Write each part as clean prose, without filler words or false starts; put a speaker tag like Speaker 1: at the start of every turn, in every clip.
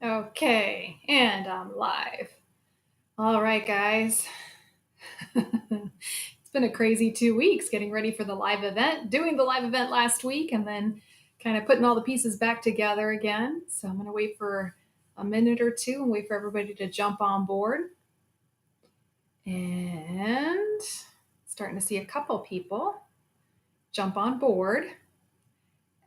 Speaker 1: Okay, and I'm live. All right, guys. It's been a crazy 2 weeks getting ready for the live event, doing the live event last week, and then kind of putting all the pieces back together again. So I'm going to wait for a minute or two and wait for everybody to jump on board. And starting to see a couple people jump on board.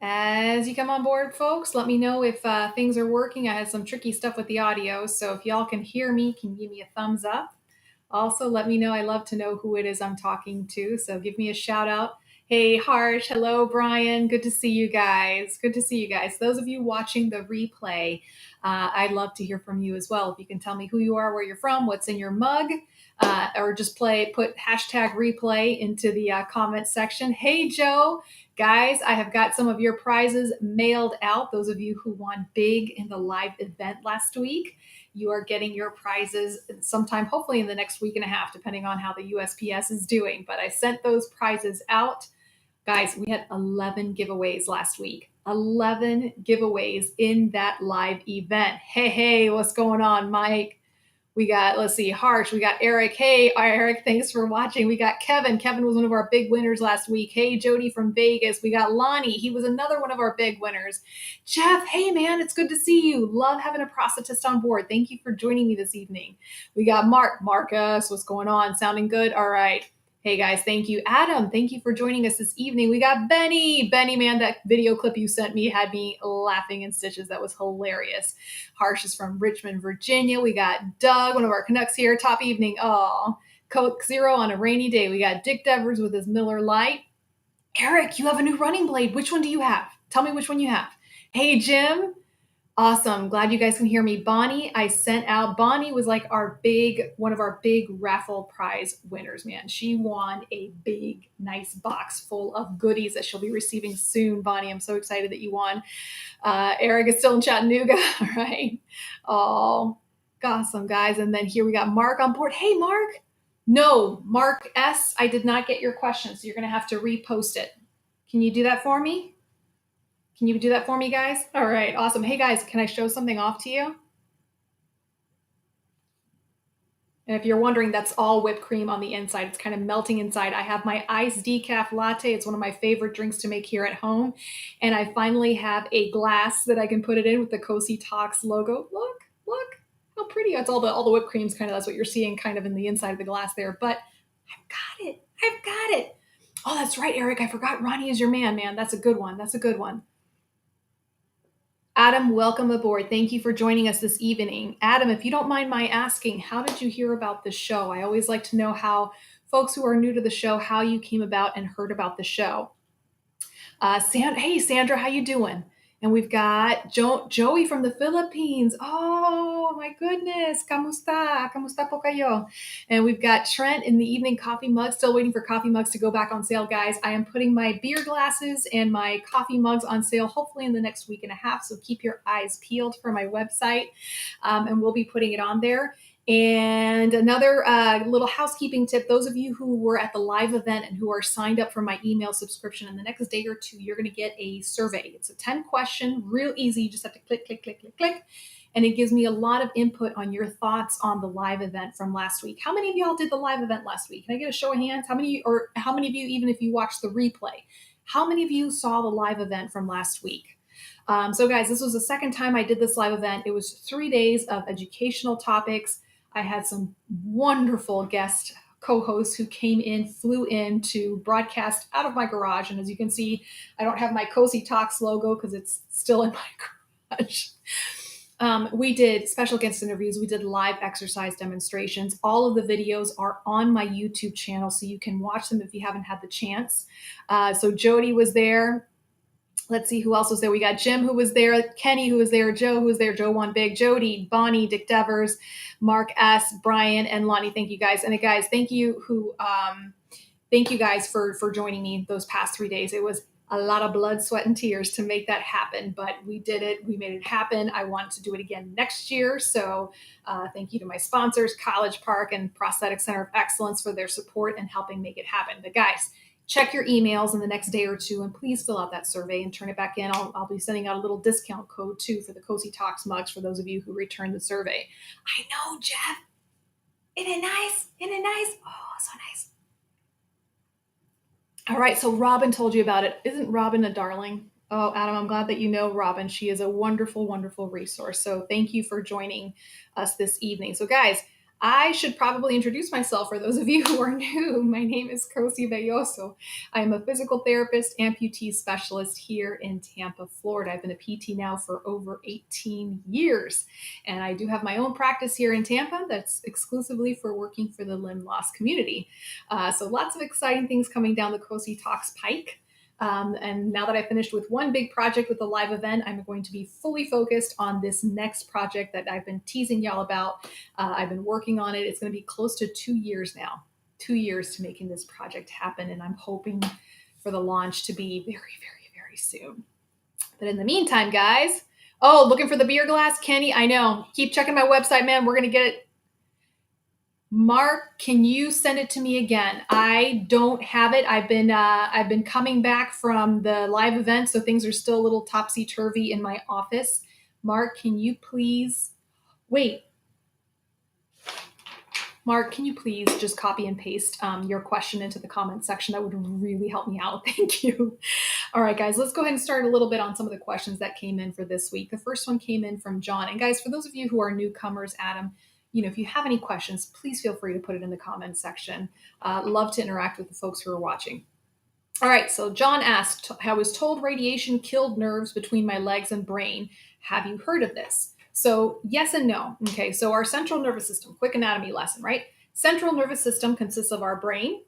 Speaker 1: As you come on board, folks, let me know if things are working. I had some tricky stuff with the audio, so if y'all can hear me, can you give me a thumbs up? Also, let me know. I love to know who it is I'm talking to, so give me a shout out. Hey, Harsh. Hello, Brian. Good to see you guys. Good to see you guys. Those of you watching the replay, I'd love to hear from you as well. If you can tell me who you are, where you're from, what's in your mug, or just put hashtag replay into the comment section. Hey, Joe. Guys, I have got some of your prizes mailed out. Those of you who won big in the live event last week, you are getting your prizes sometime, hopefully in the next week and a half, depending on how the USPS is doing. But I sent those prizes out. Guys, we had 11 giveaways last week. 11 giveaways in that live event. Hey, what's going on, Mike? We got, let's see, Harsh. We got Eric. Hey, Eric, thanks for watching. We got Kevin. Kevin was one of our big winners last week. Hey, Jody from Vegas. We got Lonnie. He was another one of our big winners. Jeff, hey, man, it's good to see you. Love having a prosthetist on board. Thank you for joining me this evening. We got Mark. Marcus, what's going on? Sounding good? All right. Hey guys, thank you. Adam, thank you for joining us this evening. We got Benny. Benny, man, that video clip you sent me had me laughing in stitches. That was hilarious. Harsh is from Richmond, Virginia. We got Doug, one of our Canucks here. Top evening. Oh, Coke Zero on a rainy day. We got Dick Devers with his Miller Lite. Eric, you have a new running blade. Which one do you have? Tell me which one you have. Hey, Jim. Awesome. Glad you guys can hear me. Bonnie, I sent out. Bonnie was like one of our big raffle prize winners, man. She won a big, nice box full of goodies that she'll be receiving soon. Bonnie, I'm so excited that you won. Eric is still in Chattanooga, right? Oh, awesome, guys. And then here we got Mark on board. Hey, Mark. No, Mark S., I did not get your question, so you're going to have to repost it. Can you do that for me? Can you do that for me, guys? All right, awesome. Hey, guys, can I show something off to you? And if you're wondering, that's all whipped cream on the inside. It's kind of melting inside. I have my iced decaf latte. It's one of my favorite drinks to make here at home. And I finally have a glass that I can put it in with the Cosi Talks logo. Look how pretty. It's all the whipped creams, kind of, that's what you're seeing kind of in the inside of the glass there. But I've got it. Oh, that's right, Eric. I forgot Ronnie is your man. That's a good one. Adam, welcome aboard. Thank you for joining us this evening. Adam, if you don't mind my asking, how did you hear about the show? I always like to know how folks who are new to the show, how you came about and heard about the show. Hey, Sandra, how you doing? And we've got Joey from the Philippines. Oh, my goodness. Kamusta? Kamusta po kayo? And we've got Trent in the evening coffee mug. Still waiting for coffee mugs to go back on sale, guys. I am putting my beer glasses and my coffee mugs on sale, hopefully in the next week and a half. So keep your eyes peeled for my website. And we'll be putting it on there. And another little housekeeping tip, those of you who were at the live event and who are signed up for my email subscription, in the next day or two, you're going to get a survey. It's a 10-question, real easy. You just have to click. And it gives me a lot of input on your thoughts on the live event from last week. How many of y'all did the live event last week? Can I get a show of hands? How many of you, even if you watched the replay, how many of you saw the live event from last week? So guys, this was the second time I did this live event. It was 3 days of educational topics. I had some wonderful guest co-hosts who flew in to broadcast out of my garage. And as you can see, I don't have my Cosi Talks logo because it's still in my garage. We did special guest interviews. We did live exercise demonstrations. All of the videos are on my YouTube channel, so you can watch them if you haven't had the chance. So Jody was there. Let's see who else was there. We got Jim, who was there, Kenny, who was there, Joe, who was there, Joe won big, Jody, Bonnie, Dick Devers, Mark S., Brian, and Lonnie. Thank you guys. And guys, thank you guys for joining me those past 3 days. It was a lot of blood, sweat, and tears to make that happen, but we did it. We made it happen. I want to do it again next year. So thank you to my sponsors, College Park and Prosthetic Center of Excellence, for their support and helping make it happen. But guys, check your emails in the next day or two, and please fill out that survey and turn it back in. I'll be sending out a little discount code too for the Cosi Talks mugs for those of you who return the survey. I know, Jeff. Isn't it nice? Isn't it nice? Oh, so nice. All right, so Robin told you about it. Isn't Robin a darling? Oh, Adam, I'm glad that you know Robin. She is a wonderful, wonderful resource. So thank you for joining us this evening. So, guys, I should probably introduce myself for those of you who are new. My name is Cosi Belloso. I am a physical therapist, amputee specialist here in Tampa, Florida. I've been a PT now for over 18 years. And I do have my own practice here in Tampa that's exclusively for working for the limb loss community. So lots of exciting things coming down the Cosi Talks pike. And now that I finished with one big project with a live event, I'm going to be fully focused on this next project that I've been teasing y'all about. I've been working on it. It's going to be close to 2 years now, 2 years to making this project happen. And I'm hoping for the launch to be very, very, very soon. But in the meantime, guys, oh, looking for the beer glass? Kenny, I know. Keep checking my website, man. We're going to get it. Mark, can you send it to me again? I don't have it. I've been coming back from the live event, so things are still a little topsy-turvy in my office. Mark, can you please wait? Mark, can you please just copy and paste your question into the comment section? That would really help me out. Thank you. All right, guys, let's go ahead and start a little bit on some of the questions that came in for this week. The first one came in from John. And guys, for those of you who are newcomers, Adam, if you have any questions, please feel free to put it in the comment section. Love to interact with the folks who are watching. All right, so John asked, I was told radiation killed nerves between my legs and brain. Have you heard of this? So yes and no. Okay, so our central nervous system, quick anatomy lesson, right? Central nervous system consists of our brain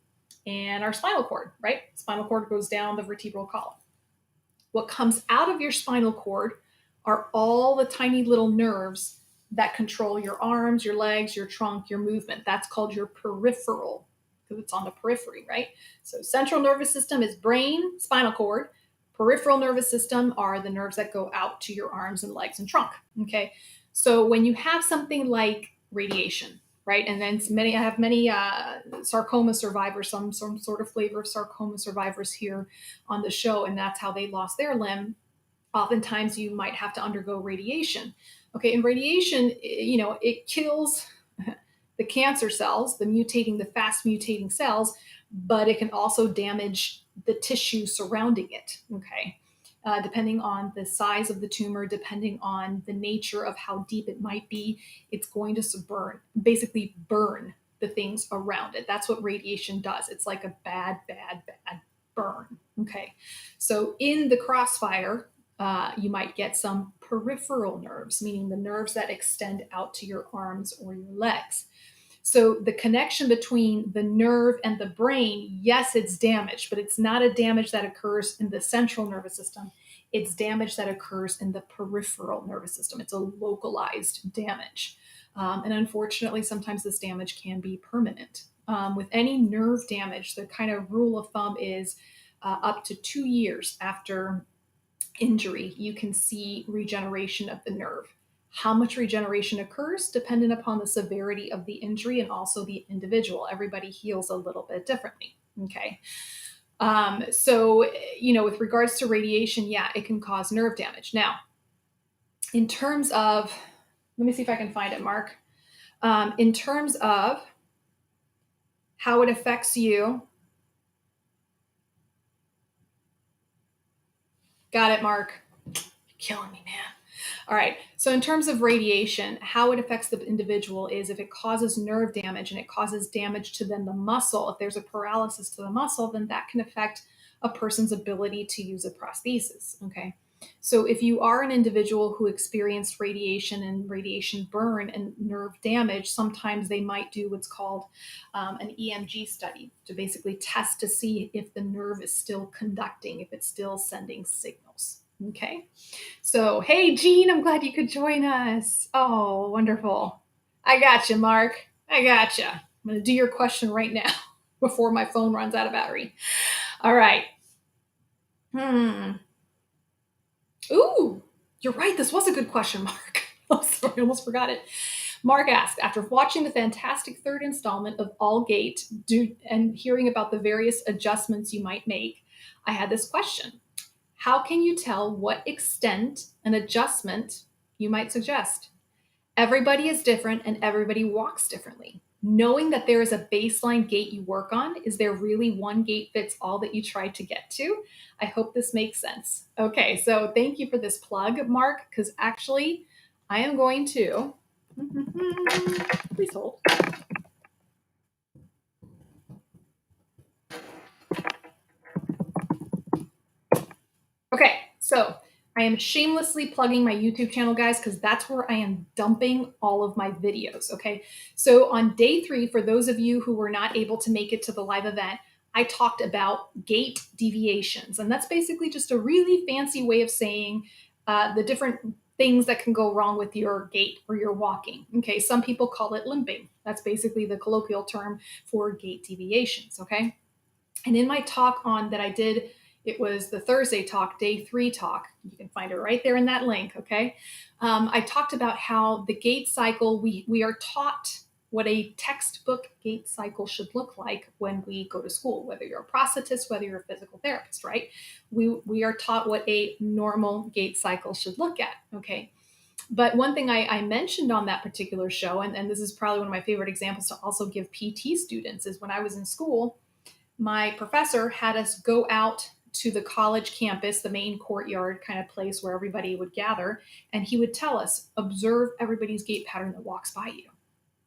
Speaker 1: and our spinal cord, right? Spinal cord goes down the vertebral column. What comes out of your spinal cord are all the tiny little nerves that control your arms, your legs, your trunk, your movement. That's called your peripheral, because it's on the periphery, right? So central nervous system is brain, spinal cord. Peripheral nervous system are the nerves that go out to your arms and legs and trunk, okay? So when you have something like radiation, right? And then I have many sarcoma survivors, some sort of flavor of sarcoma survivors here on the show, and that's how they lost their limb. Oftentimes you might have to undergo radiation. Okay, and radiation, it kills the cancer cells, the fast mutating cells, but it can also damage the tissue surrounding it, okay? Depending on the size of the tumor, depending on the nature of how deep it might be, it's going to basically burn the things around it. That's what radiation does. It's like a bad, bad, bad burn, okay? So in the crossfire, you might get some peripheral nerves, meaning the nerves that extend out to your arms or your legs. So the connection between the nerve and the brain, yes, it's damaged, but it's not a damage that occurs in the central nervous system. It's damage that occurs in the peripheral nervous system. It's a localized damage. And unfortunately, sometimes this damage can be permanent. With any nerve damage, the kind of rule of thumb is up to 2 years after injury, you can see regeneration of the nerve. How much regeneration occurs dependent upon the severity of the injury and also the individual. Everybody heals a little bit differently, okay? So, with regards to radiation, yeah, it can cause nerve damage. Now, in terms of, let me see if I can find it, Mark. In terms of how it affects you, got it, Mark. You're killing me, man. All right. So in terms of radiation, how it affects the individual is if it causes nerve damage and it causes damage to then the muscle, if there's a paralysis to the muscle, then that can affect a person's ability to use a prosthesis. Okay. So if you are an individual who experienced radiation and radiation burn and nerve damage, sometimes they might do what's called an EMG study to basically test to see if the nerve is still conducting, if it's still sending signals. Okay. So, hey, Jean, I'm glad you could join us. Oh, wonderful. I got you, Mark. I got you. I'm going to do your question right now before my phone runs out of battery. All right. Ooh, you're right. This was a good question, Mark. Oh, sorry, I almost forgot it. Mark asked, after watching the fantastic third installment of All Gate and hearing about the various adjustments you might make, I had this question. How can you tell what extent an adjustment you might suggest? Everybody is different and everybody walks differently. Knowing that there is a baseline gait you work on, is there really one gait fits all that you try to get to? I hope this makes sense. Okay, so thank you for this plug, Mark, because actually I am going to, please hold. Okay, so I am shamelessly plugging my YouTube channel, guys, because that's where I am dumping all of my videos. Okay, so on day 3, for those of you who were not able to make it to the live event, I talked about gait deviations, and that's basically just a really fancy way of saying the different things that can go wrong with your gait or your walking. Okay, some people call it limping. That's basically the colloquial term for gait deviations. Okay. And in my talk on that I did, it was the Thursday talk, day 3 talk. You can find it right there in that link. Okay. I talked about how the gait cycle, we are taught what a textbook gait cycle should look like when we go to school, whether you're a prosthetist, whether you're a physical therapist, right? We are taught what a normal gait cycle should look at. Okay. But one thing I mentioned on that particular show, and this is probably one of my favorite examples to also give PT students, is when I was in school, my professor had us go out to the college campus, the main courtyard kind of place where everybody would gather, and he would tell us, observe everybody's gait pattern that walks by you.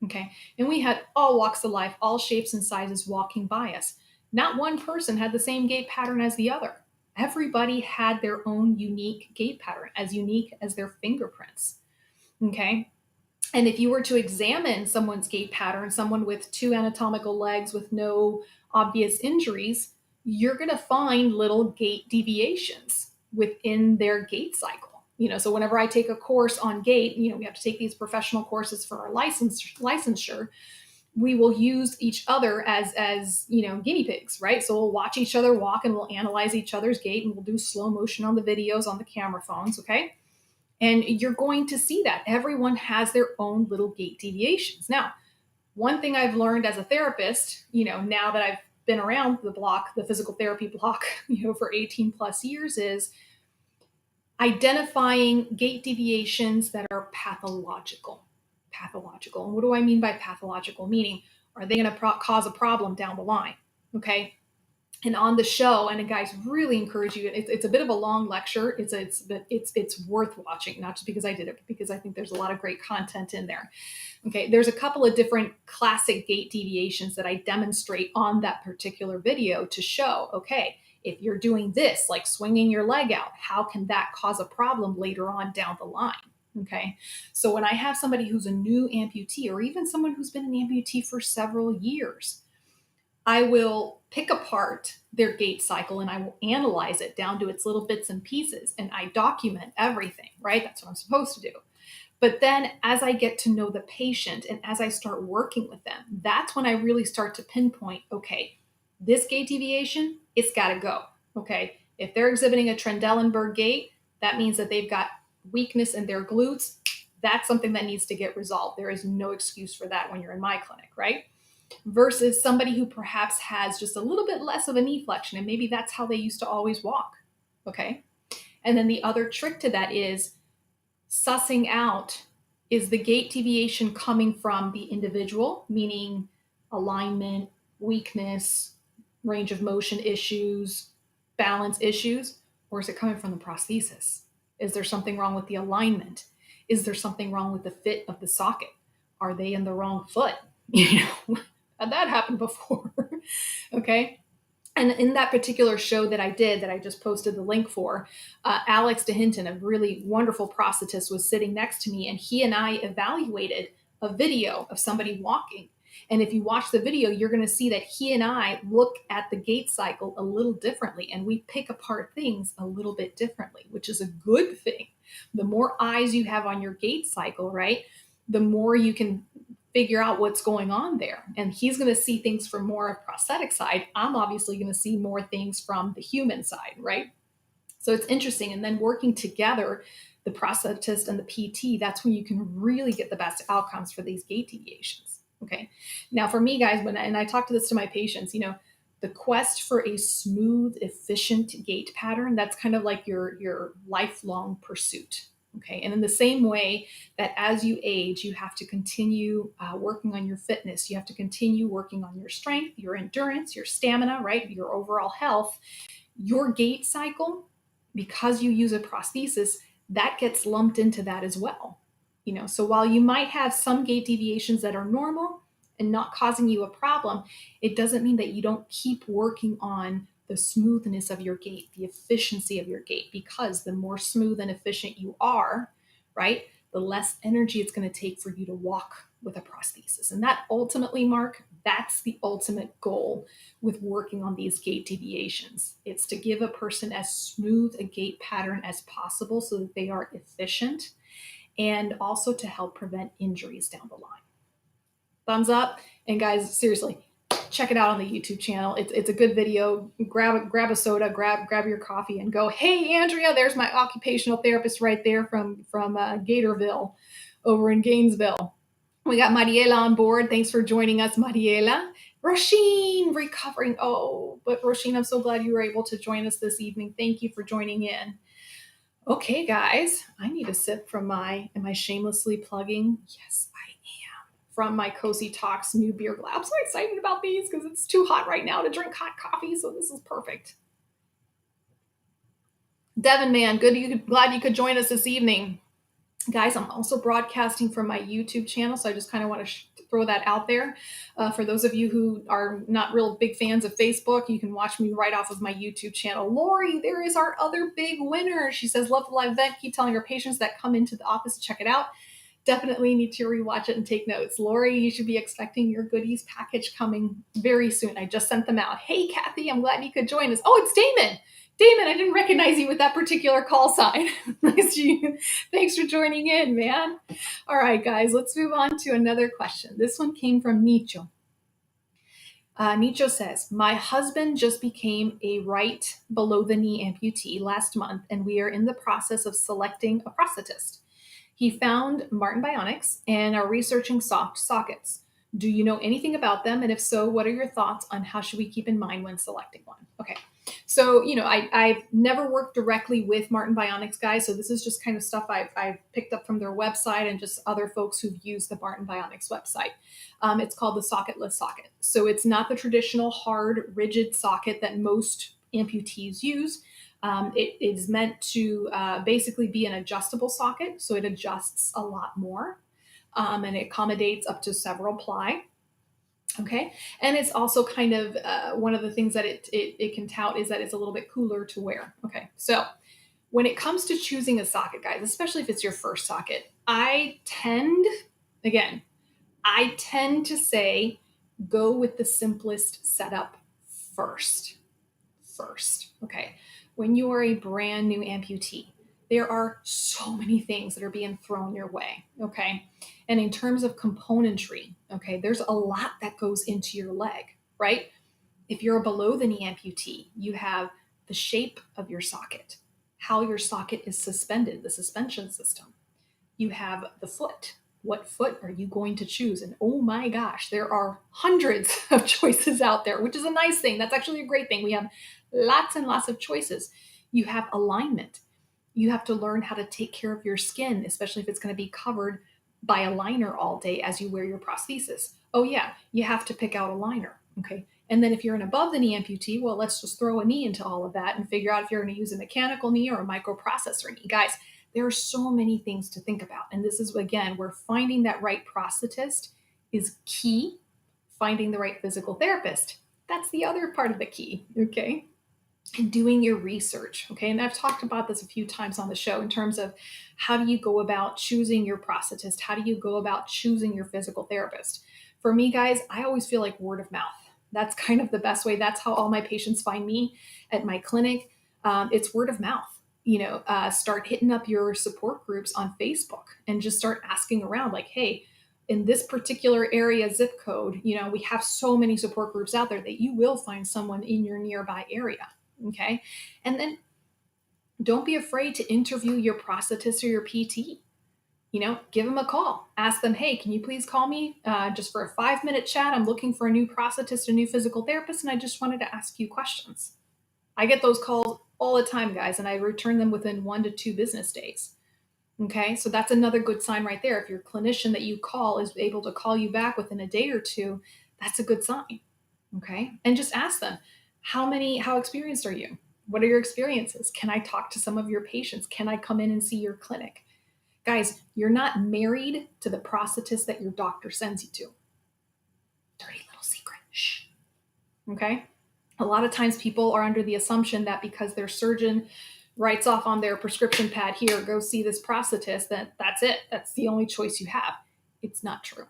Speaker 1: Okay. And we had all walks of life, all shapes and sizes walking by us. Not one person had the same gait pattern as the other. Everybody had their own unique gait pattern, as unique as their fingerprints. Okay. And if you were to examine someone's gait pattern, someone with 2 anatomical legs with no obvious injuries, you're going to find little gait deviations within their gait cycle. So whenever I take a course on gait, we have to take these professional courses for our licensure. We will use each other as guinea pigs, right? So we'll watch each other walk and we'll analyze each other's gait and we'll do slow motion on the videos on the camera phones, okay? And you're going to see that everyone has their own little gait deviations. Now, one thing I've learned as a therapist, now that I've been around the block, the physical therapy block, for 18 plus years, is identifying gait deviations that are pathological. And what do I mean by pathological? Meaning, are they going to cause a problem down the line? Okay. And on the show, and guys, really encourage you. It's a bit of a long lecture. It's worth watching, not just because I did it, but because I think there's a lot of great content in there. Okay, there's a couple of different classic gait deviations that I demonstrate on that particular video to show, okay, if you're doing this, like swinging your leg out, how can that cause a problem later on down the line? Okay, so when I have somebody who's a new amputee, or even someone who's been an amputee for several years, I will pick apart their gait cycle and I will analyze it down to its little bits and pieces, and I document everything, right? That's what I'm supposed to do. But then as I get to know the patient and as I start working with them, that's when I really start to pinpoint, okay, this gait deviation, it's got to go. Okay. If they're exhibiting a Trendelenburg gait, that means that they've got weakness in their glutes. That's something that needs to get resolved. There is no excuse for that when you're in my clinic, right? Versus somebody who perhaps has just a little bit less of a knee flexion, and maybe that's how they used to always walk. Okay. And then the other trick to that is sussing out, is the gait deviation coming from the individual, meaning alignment, weakness, range of motion issues, balance issues, or is it coming from the prosthesis? Is there something wrong with the alignment? Is there something wrong with the fit of the socket? Are they in the wrong foot? Had that happened before. Okay. And in that particular show that I did, that I just posted the link for, Alex DeHinton, a really wonderful prosthetist, was sitting next to me, and he and I evaluated a video of somebody walking. And if you watch the video, you're going to see that he and I look at the gait cycle a little differently, and we pick apart things a little bit differently, which is a good thing. The more eyes you have on your gait cycle, right, the more you can figure out what's going on there. And he's going to see things from more of prosthetic side. I'm obviously going to see more things from the human side, right? So it's interesting. And then working together, the prosthetist and the PT, that's when you can really get the best outcomes for these gait deviations. Okay. Now for me, guys, and I talk to this to my patients, the quest for a smooth, efficient gait pattern, that's kind of like your lifelong pursuit. Okay. And in the same way that as you age, you have to continue working on your fitness, you have to continue working on your strength, your endurance, your stamina, right? Your overall health, your gait cycle, because you use a prosthesis, that gets lumped into that as well. So while you might have some gait deviations that are normal and not causing you a problem, it doesn't mean that you don't keep working on the smoothness of your gait, the efficiency of your gait, because the more smooth and efficient you are, right, the less energy it's going to take for you to walk with a prosthesis. And that ultimately, Mark, that's the ultimate goal with working on these gait deviations. It's to give a person as smooth a gait pattern as possible so that they are efficient, and also to help prevent injuries down the line. Thumbs up. And guys, seriously, check it out on the YouTube channel. It's a good video. Grab a soda, grab your coffee, and go, hey, Andrea, there's my occupational therapist right there from Gatorville over in Gainesville. We got Mariela on board. Thanks for joining us, Mariela. Roisin, recovering. Oh, but Roisin, I'm so glad you were able to join us this evening. Thank you for joining in. Okay, guys, I need a sip from am I shamelessly plugging? Yes, I am. From my Cosi Talks new beer glass. I'm so excited about these because it's too hot right now to drink hot coffee, so this is perfect. Devin, man, glad you could join us this evening. Guys, I'm also broadcasting from my YouTube channel, so I just kind of want to throw that out there. For those of you who are not real big fans of Facebook, you can watch me right off of my YouTube channel. Lori, there is our other big winner. She says, love the live event. Keep telling her patients that come into the office to check it out. Definitely need to rewatch it and take notes. Lori, you should be expecting your goodies package coming very soon. I just sent them out. Hey, Kathy, I'm glad you could join us. Oh, it's Damon. Damon, I didn't recognize you with that particular call sign. Nice to you. Thanks for joining in, man. All right, guys, let's move on to another question. This one came from Nicho. Nicho says, my husband just became a right below the knee amputee last month, and we are in the process of selecting a prosthetist. He found Martin Bionics and are researching soft sockets. Do you know anything about them? And if so, what are your thoughts on how should we keep in mind when selecting one? Okay. So, I've never worked directly with Martin Bionics, guys. So this is just kind of stuff I've picked up from their website and just other folks who've used the Martin Bionics website. It's called the socketless socket. So it's not the traditional hard, rigid socket that most amputees use. It is meant to basically be an adjustable socket. So it adjusts a lot more. And it accommodates up to several ply. Okay. And it's also kind of one of the things that it can tout is that it's a little bit cooler to wear. Okay. So when it comes to choosing a socket, guys, especially if it's your first socket, I tend to say go with the simplest setup first. Okay. When you are a brand new amputee, there are so many things that are being thrown your way. Okay. And in terms of componentry, okay, there's a lot that goes into your leg, right? If you're a below the knee amputee, you have the shape of your socket, how your socket is suspended, the suspension system. You have the foot. What foot are you going to choose? And oh my gosh, there are hundreds of choices out there, which is a nice thing. That's actually a great thing. We have lots and lots of choices. You have alignment. You have to learn how to take care of your skin, especially if it's going to be covered by a liner all day as you wear your prosthesis. Oh yeah, you have to pick out a liner. Okay. And then if you're an above the knee amputee, well, let's just throw a knee into all of that and figure out if you're going to use a mechanical knee or a microprocessor knee. Guys, there are so many things to think about. And this is, again, where finding that right prosthetist is key. Finding the right physical therapist, that's the other part of the key, okay? And doing your research, okay? And I've talked about this a few times on the show in terms of how do you go about choosing your prosthetist? How do you go about choosing your physical therapist? For me, guys, I always feel like word of mouth. That's kind of the best way. That's how all my patients find me at my clinic. It's word of mouth. Start hitting up your support groups on Facebook and just start asking around like, hey, in this particular area zip code, we have so many support groups out there that you will find someone in your nearby area. Okay. And then Don't be afraid to interview your prosthetist or your PT. Give them a call. Ask them, hey, can you please call me just for a 5-minute chat? I'm looking for a new prosthetist, a new physical therapist, and I just wanted to ask you questions. I get those calls all the time, guys, and I return them within 1 to 2 business days. Okay, so that's another good sign right there. If your clinician that you call is able to call you back within a day or two, that's a good sign. Okay, and just ask them, how experienced are you? What are your experiences? Can I talk to some of your patients? Can I come in and see your clinic? Guys, you're not married to the prosthetist that your doctor sends you to. Dirty little secret. Shh. Okay? A lot of times people are under the assumption that because their surgeon writes off on their prescription pad, here, go see this prosthetist, that's it. That's the only choice you have. It's not true.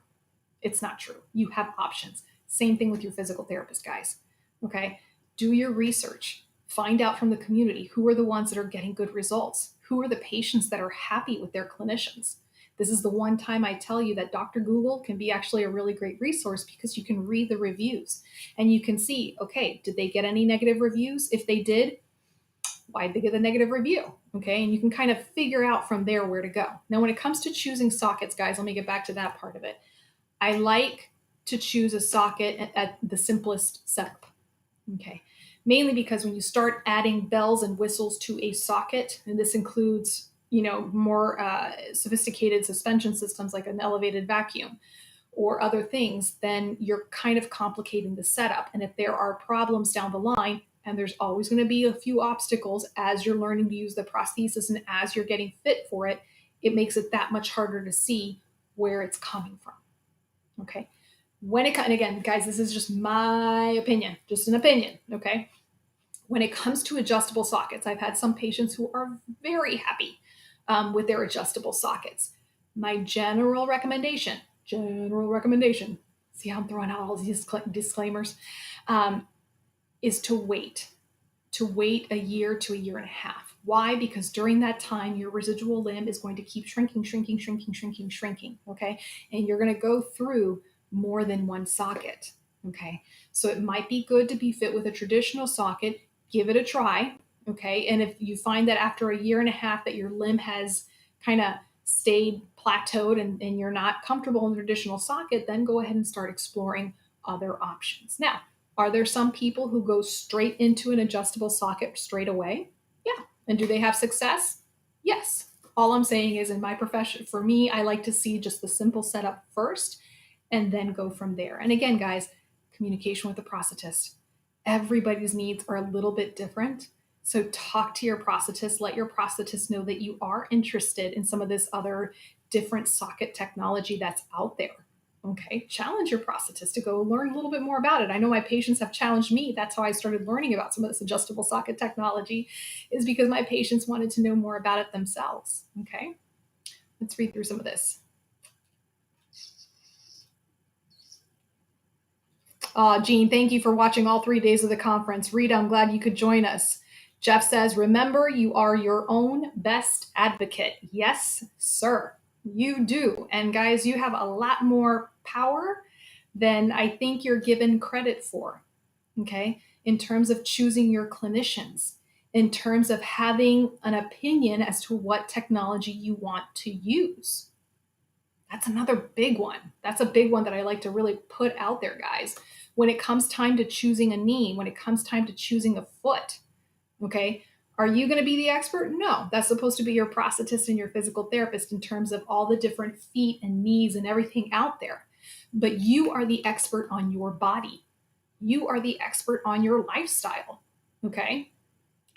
Speaker 1: It's not true. You have options. Same thing with your physical therapist, guys. Okay? Do your research. Find out from the community who are the ones that are getting good results. Who are the patients that are happy with their clinicians? This is the one time I tell you that Dr. Google can be actually a really great resource because you can read the reviews and you can see, okay, did they get any negative reviews? If they did, why did they get a negative review? Okay, and you can kind of figure out from there where to go. Now, when it comes to choosing sockets, guys, let me get back to that part of it. I like to choose a socket at the simplest setup. Okay, mainly because when you start adding bells and whistles to a socket, and this includes, more sophisticated suspension systems like an elevated vacuum or other things, then you're kind of complicating the setup. And if there are problems down the line, and there's always going to be a few obstacles as you're learning to use the prosthesis and as you're getting fit for it, it makes it that much harder to see where it's coming from. Okay. And again, guys, this is just my opinion, just an opinion. Okay. When it comes to adjustable sockets, I've had some patients who are very happy with their adjustable sockets. My general recommendation, see how I'm throwing out all these disclaimers, is to wait a year to a year and a half. Why? Because during that time, your residual limb is going to keep shrinking. Okay. And you're going to go through more than one socket. Okay. So it might be good to be fit with a traditional socket. Give it a try. Okay. And if you find that after a year and a half that your limb has kind of stayed plateaued and you're not comfortable in the traditional socket, then go ahead and start exploring other options. Now, are there some people who go straight into an adjustable socket straight away? Yeah. And do they have success? Yes. All I'm saying is, in my profession, for me, I like to see just the simple setup first and then go from there. And again, guys, communication with the prosthetist. Everybody's needs are a little bit different. So talk to your prosthetist, let your prosthetist know that you are interested in some of this other different socket technology that's out there. Okay, challenge your prosthetist to go learn a little bit more about it. I know my patients have challenged me. That's how I started learning about some of this adjustable socket technology, is because my patients wanted to know more about it themselves. Okay, let's read through some of this. Jean, thank you for watching all 3 days of the conference. Rita, I'm glad you could join us. Jeff says, remember, you are your own best advocate. Yes, sir, you do. And guys, you have a lot more power than I think you're given credit for, okay? In terms of choosing your clinicians, in terms of having an opinion as to what technology you want to use. That's another big one. That's a big one that I like to really put out there, guys. When it comes time to choosing a knee, when it comes time to choosing a foot, okay, are you going to be the expert? No, that's supposed to be your prosthetist and your physical therapist in terms of all the different feet and knees and everything out there. But you are the expert on your body. You are the expert on your lifestyle, okay?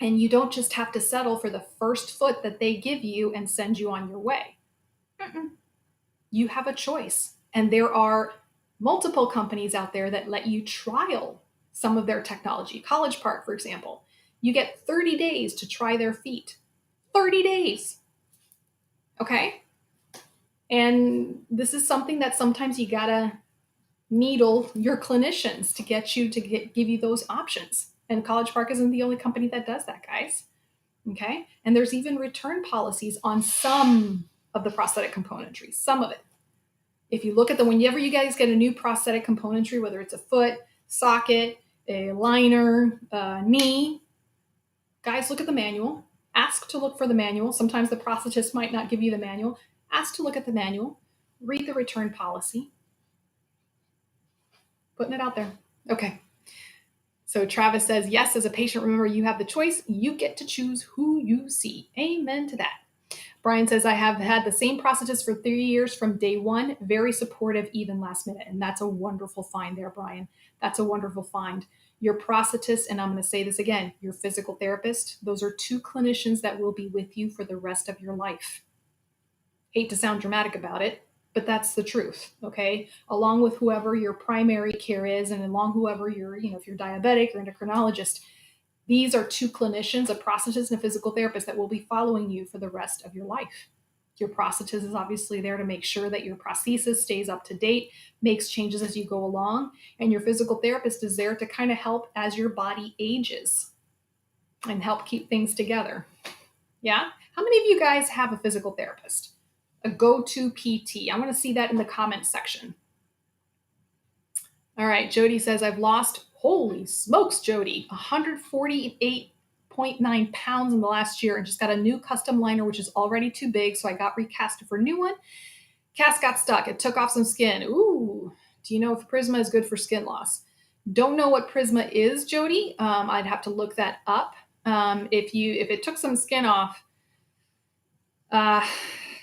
Speaker 1: And you don't just have to settle for the first foot that they give you and send you on your way. You have a choice. And there are multiple companies out there that let you trial some of their technology. College Park, for example, you get 30 days to try their feet. 30 days. Okay? And this is something that sometimes you gotta needle your clinicians to get you to give you those options. And College Park isn't the only company that does that, guys. Okay? And there's even return policies on some of the prosthetic componentry, some of it. If you look at whenever you guys get a new prosthetic componentry, whether it's a foot, socket, a liner, knee, guys, look at the manual. Ask to look for the manual. Sometimes the prosthetist might not give you the manual. Ask to look at the manual. Read the return policy. Putting it out there. Okay. So Travis says, yes, as a patient, remember you have the choice. You get to choose who you see. Amen to that. Brian says, I have had the same prosthetist for 3 years from day one. Very supportive, even last minute. And that's a wonderful find there, Brian. That's a wonderful find. Your prosthetist, and I'm going to say this again, your physical therapist, those are two clinicians that will be with you for the rest of your life. Hate to sound dramatic about it, but that's the truth, okay? Along with whoever your primary care is, and along whoever if you're diabetic or endocrinologist, these are two clinicians, a prosthetist and a physical therapist, that will be following you for the rest of your life. Your prosthetist is obviously there to make sure that your prosthesis stays up to date, makes changes as you go along, and your physical therapist is there to kind of help as your body ages and help keep things together. Yeah? How many of you guys have a physical therapist? A go-to PT? I want to see that in the comments section. All right, Jody says, I've lost, holy smokes, Jody, 148.9 pounds in the last year and just got a new custom liner, which is already too big. So I got recast for a new one. Cast got stuck. It took off some skin. Ooh, do you know if Prisma is good for skin loss? Don't know what Prisma is, Jody. I'd have to look that up. If it took some skin off,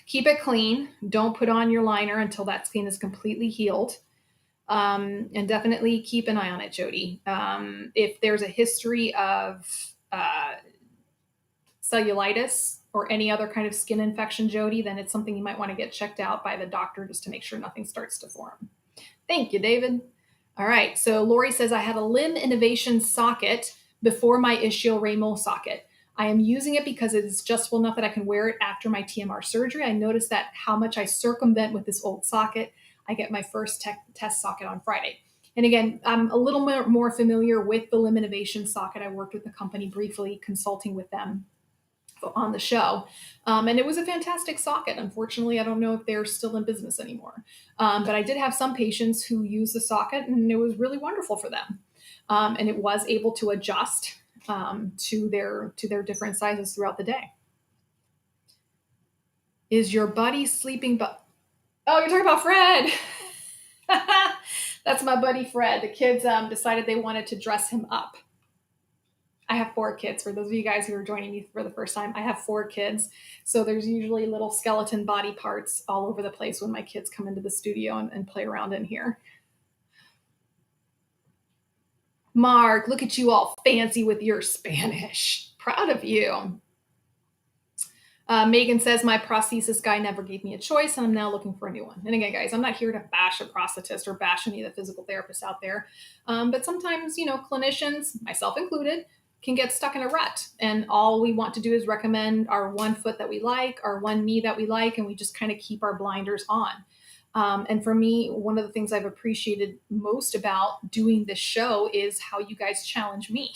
Speaker 1: keep it clean. Don't put on your liner until that skin is completely healed. And definitely keep an eye on it, Jody. If there's a history of cellulitis or any other kind of skin infection, Jody, then it's something you might want to get checked out by the doctor just to make sure nothing starts to form. Thank you, David. All right, so Lori says, I have a limb innovation socket before my ischial radial socket. I am using it because it is adjustable enough that I can wear it after my TMR surgery. I noticed that how much I circumvent with this old socket. I get my first test socket on Friday. And again, I'm a little more familiar with the limb innovation socket. I worked with the company briefly, consulting with them on the show. And it was a fantastic socket. Unfortunately, I don't know if they're still in business anymore. But I did have some patients who used the socket and it was really wonderful for them. And it was able to adjust to their different sizes throughout the day. Is your buddy sleeping? Oh, you're talking about Fred. That's my buddy Fred. The kids decided they wanted to dress him up. I have 4 kids. For those of you guys who are joining me for the first time, I have 4 kids. So there's usually little skeleton body parts all over the place when my kids come into the studio and play around in here. Mark, look at you all fancy with your Spanish. Proud of you. Megan says, my prosthesis guy never gave me a choice, and I'm now looking for a new one. And again, guys, I'm not here to bash a prosthetist or bash any of the physical therapists out there. But sometimes, clinicians, myself included, can get stuck in a rut. And all we want to do is recommend our one foot that we like, our one knee that we like, and we just kind of keep our blinders on. And for me, one of the things I've appreciated most about doing this show is how you guys challenge me.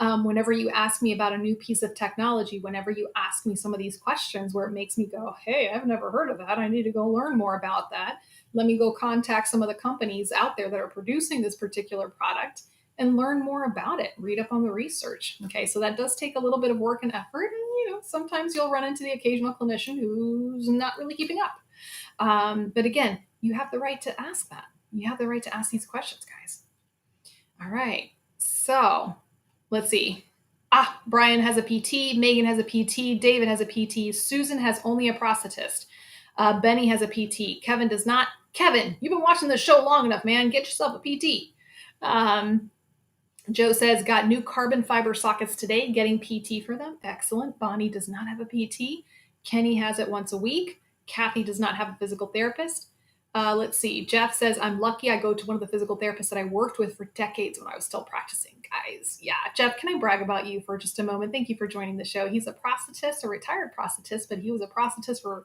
Speaker 1: Whenever you ask me about a new piece of technology, whenever you ask me some of these questions where it makes me go, hey, I've never heard of that. I need to go learn more about that. Let me go contact some of the companies out there that are producing this particular product and learn more about it. Read up on the research. Okay, so that does take a little bit of work and effort. And, sometimes you'll run into the occasional clinician who's not really keeping up. But again, you have the right to ask that. You have the right to ask these questions, guys. All right. So let's see. Brian has a PT. Megan has a PT. David has a PT. Susan has only a prosthetist. Benny has a PT. Kevin does not. Kevin, you've been watching this show long enough, man. Get yourself a PT. Joe says, got new carbon fiber sockets today. Getting PT for them. Excellent. Bonnie does not have a PT. Kenny has it once a week. Kathy does not have a physical therapist. Let's see. Jeff says, I'm lucky I go to one of the physical therapists that I worked with for decades when I was still practicing. Guys, yeah. Jeff, can I brag about you for just a moment? Thank you for joining the show. He's a prosthetist, a retired prosthetist, but he was a prosthetist for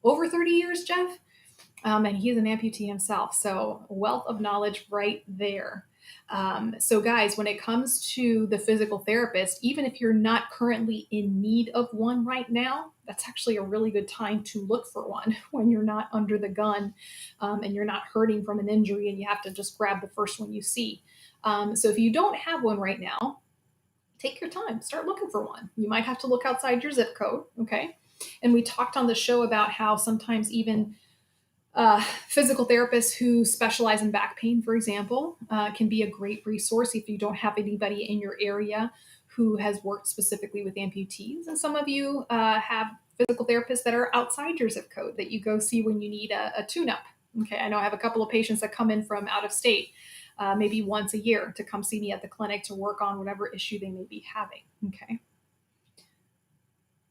Speaker 1: over 30 years, Jeff. And he is an amputee himself. So wealth of knowledge right there. So guys, when it comes to the physical therapist, even if you're not currently in need of one right now, that's actually a really good time to look for one when you're not under the gun and you're not hurting from an injury and you have to just grab the first one you see. So if you don't have one right now, take your time, start looking for one. You might have to look outside your zip code, okay? And we talked on the show about how sometimes even physical therapists who specialize in back pain, for example, can be a great resource if you don't have anybody in your area who has worked specifically with amputees. And some of you have physical therapists that are outside your zip code that you go see when you need a tune-up. Okay, I know I have a couple of patients that come in from out of state, maybe once a year, to come see me at the clinic to work on whatever issue they may be having. Okay.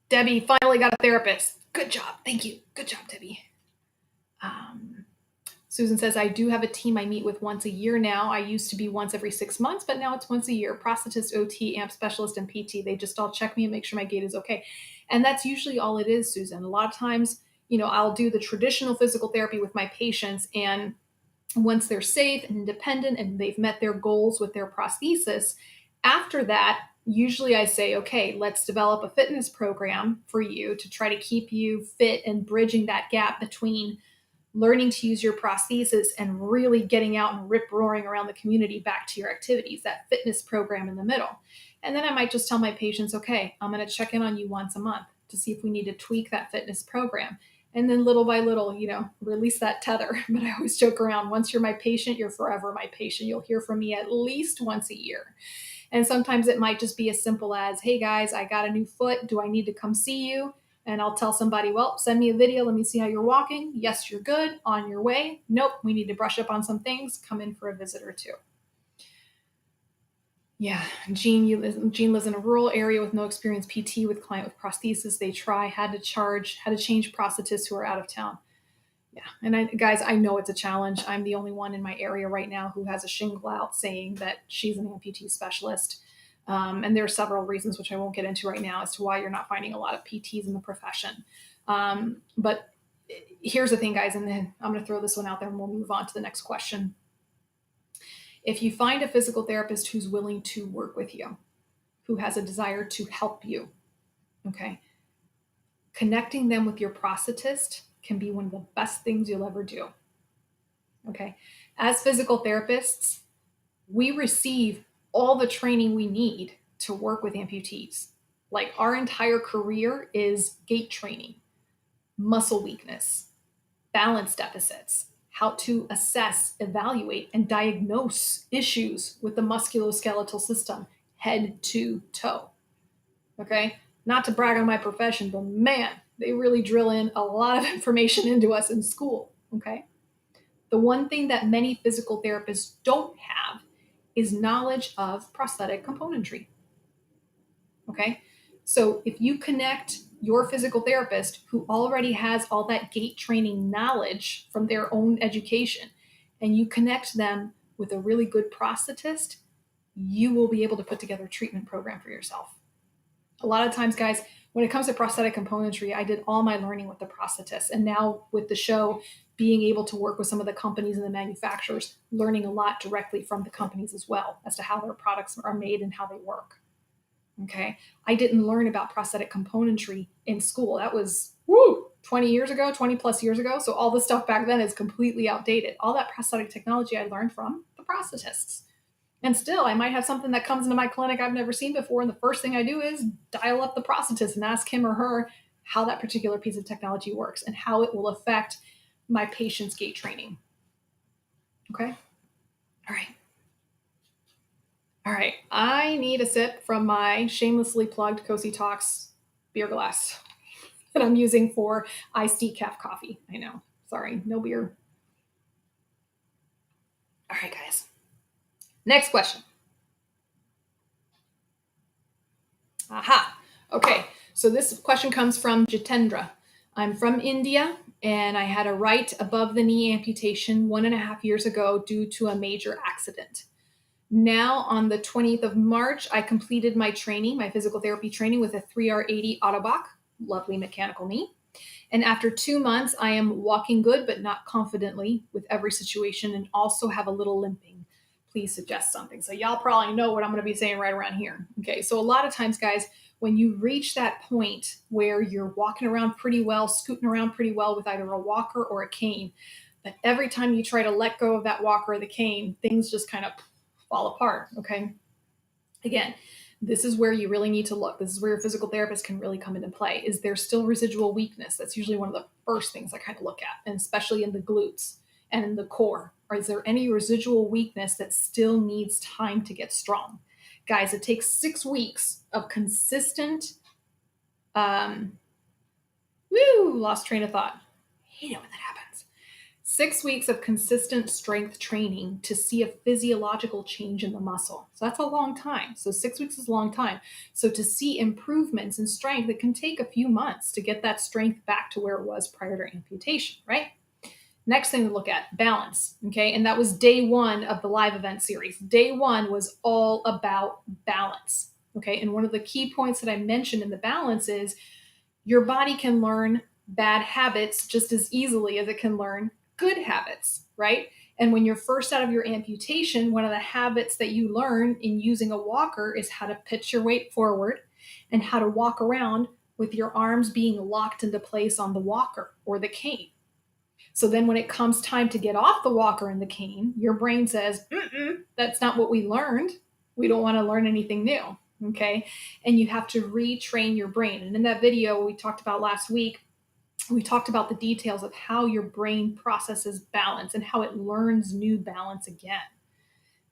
Speaker 1: Debbie finally got a therapist. Good job. Thank you. Good job, Debbie. Susan says, I do have a team I meet with once a year now. I used to be once every 6 months, but now it's once a year. Prosthetist, OT, amp specialist, and PT. They just all check me and make sure my gait is okay. And that's usually all it is, Susan. A lot of times, I'll do the traditional physical therapy with my patients, and once they're safe and independent and they've met their goals with their prosthesis, after that, usually I say, okay, let's develop a fitness program for you to try to keep you fit and bridging that gap between learning to use your prosthesis and really getting out and rip roaring around the community back to your activities, that fitness program in the middle. And then I might just tell my patients, okay, I'm going to check in on you once a month to see if we need to tweak that fitness program. And then little by little, release that tether. But I always joke around, once you're my patient, you're forever my patient. You'll hear from me at least once a year. And sometimes it might just be as simple as, hey guys, I got a new foot. Do I need to come see you? And I'll tell somebody, well, send me a video. Let me see how you're walking. Yes, you're good. On your way. Nope, we need to brush up on some things. Come in for a visit or two. Yeah, Jean lives in a rural area with no experienced PT with client with prosthesis. They had to change prosthetists who are out of town. Yeah, and guys, I know it's a challenge. I'm the only one in my area right now who has a shingle out saying that she's an amputee specialist. And there are several reasons, which I won't get into right now, as to why you're not finding a lot of PTs in the profession. But here's the thing, guys, and then I'm going to throw this one out there and we'll move on to the next question. If you find a physical therapist who's willing to work with you, who has a desire to help you, okay, connecting them with your prosthetist can be one of the best things you'll ever do. Okay. As physical therapists, we receive all the training we need to work with amputees. Like our entire career is gait training, muscle weakness, balance deficits, how to assess, evaluate, and diagnose issues with the musculoskeletal system, head to toe. Okay. Not to brag on my profession, but man, they really drill in a lot of information into us in school. Okay. The one thing that many physical therapists don't have is knowledge of prosthetic componentry. Okay. So if you connect your physical therapist who already has all that gait training knowledge from their own education, and you connect them with a really good prosthetist, you will be able to put together a treatment program for yourself. A lot of times, guys, when it comes to prosthetic componentry, I did all my learning with the prosthetist. And now with the show, being able to work with some of the companies and the manufacturers, learning a lot directly from the companies as well as to how their products are made and how they work. Okay. I didn't learn about prosthetic componentry in school. That was 20 years ago, 20 plus years ago. So all the stuff back then is completely outdated. All that prosthetic technology I learned from the prosthetists. And still, I might have something that comes into my clinic I've never seen before. And the first thing I do is dial up the prosthetist and ask him or her how that particular piece of technology works and how it will affect my patient's gait training. Okay. All right. All right. I need a sip from my shamelessly plugged Cosi Talks beer glass that I'm using for iced decaf coffee. I know. Sorry. No beer. All right, guys. Next question. Aha. Okay. So this question comes from Jitendra. I'm from India and I had a right above the knee amputation 1.5 years ago due to a major accident. Now on the 20th of March, I completed my training, my physical therapy training with a 3R80 Autobach, lovely mechanical knee. And after 2 months, I am walking good, but not confidently with every situation and also have a little limping. Please suggest something. So y'all probably know what I'm going to be saying right around here. Okay. So a lot of times, guys, when you reach that point where you're walking around pretty well, scooting around pretty well with either a walker or a cane, but every time you try to let go of that walker or the cane, things just kind of fall apart. Okay. Again, this is where you really need to look. This is where your physical therapist can really come into play. Is there still residual weakness? That's usually one of the first things I kind of look at, and especially in the glutes and in the core. Or is there any residual weakness that still needs time to get strong? Guys, it takes 6 weeks of consistent, lost train of thought. I hate it when that happens. 6 weeks of consistent strength training to see a physiological change in the muscle. So that's a long time. So 6 weeks is a long time. So to see improvements in strength, it can take a few months to get that strength back to where it was prior to amputation, right? Next thing to look at, balance, okay? And that was day 1 of the live event series. Day 1 was all about balance, okay? And one of the key points that I mentioned in the balance is your body can learn bad habits just as easily as it can learn good habits, right? And when you're first out of your amputation, one of the habits that you learn in using a walker is how to pitch your weight forward and how to walk around with your arms being locked into place on the walker or the cane. So then when it comes time to get off the walker and the cane, your brain says, that's not what we learned. We don't want to learn anything new. Okay. And you have to retrain your brain. And in that video we talked about last week, we talked about the details of how your brain processes balance and how it learns new balance again.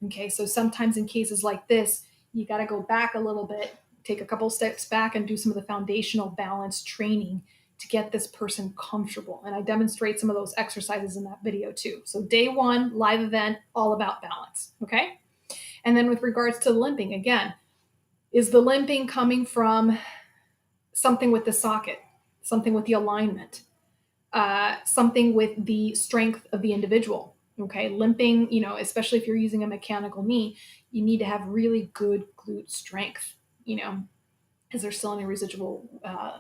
Speaker 1: Okay. So sometimes in cases like this, you got to go back a little bit, take a couple steps back and do some of the foundational balance training to get this person comfortable. And I demonstrate some of those exercises in that video too. So day 1, live event, all about balance. Okay. And then with regards to limping, again, is the limping coming from something with the socket, something with the alignment, something with the strength of the individual? Okay. Limping, especially if you're using a mechanical knee, you need to have really good glute strength, is there still any residual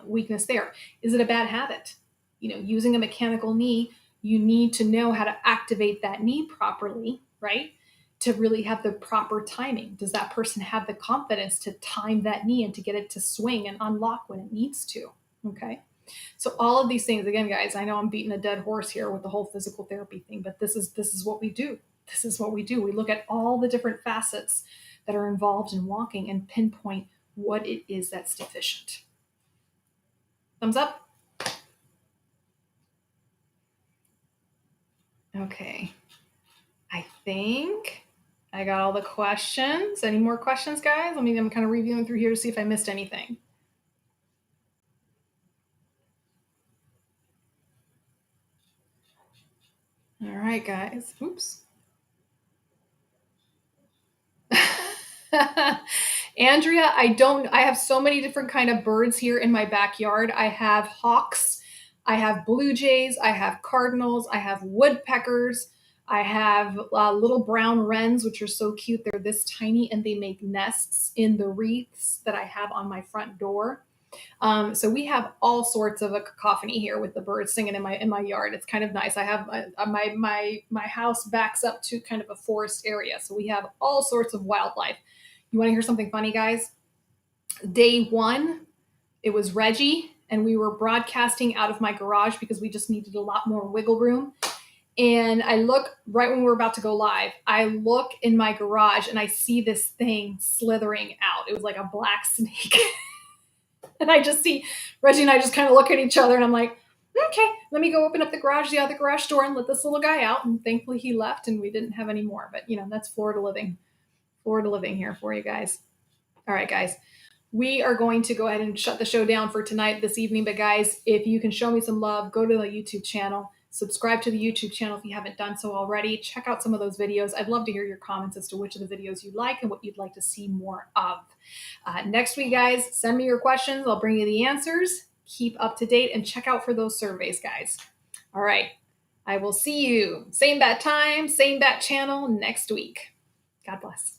Speaker 1: weakness there? Is it a bad habit? Using a mechanical knee, you need to know how to activate that knee properly, right? To really have the proper timing. Does that person have the confidence to time that knee and to get it to swing and unlock when it needs to? Okay. So all of these things, again, guys, I know I'm beating a dead horse here with the whole physical therapy thing, but this is what we do. This is what we do. We look at all the different facets that are involved in walking and pinpoint what it is that's deficient. Thumbs up. Okay. I think I got all the questions. Any more questions, guys? I'm kind of reviewing through here to see if I missed anything. All right, guys. Oops. Andrea, I have so many different kind of birds here in my backyard. I have hawks, I have blue jays, I have cardinals, I have woodpeckers, I have little brown wrens, which are so cute. They're this tiny and they make nests in the wreaths that I have on my front door. So we have all sorts of a cacophony here with the birds singing in my yard. It's kind of nice. I have my house backs up to kind of a forest area, so we have all sorts of wildlife. You want to hear something funny, guys? Day 1, it was Reggie, and we were broadcasting out of my garage because we just needed a lot more wiggle room. And I look right when we're about to go live, I look in my garage and I see this thing slithering out. It was like a black snake. And I just see Reggie and I just kind of look at each other and I'm like, okay, let me go open up the other garage door and let this little guy out. And thankfully he left and we didn't have any more. But that's Florida living here for you guys. All right, guys, we are going to go ahead and shut the show down for tonight, this evening. But guys, if you can show me some love, go to the YouTube channel, subscribe to the YouTube channel if you haven't done so already. Check out some of those videos. I'd love to hear your comments as to which of the videos you like and what you'd like to see more of. Next week, guys, send me your questions. I'll bring you the answers. Keep up to date and check out for those surveys, guys. All right. I will see you same bat time, same bat channel next week. God bless.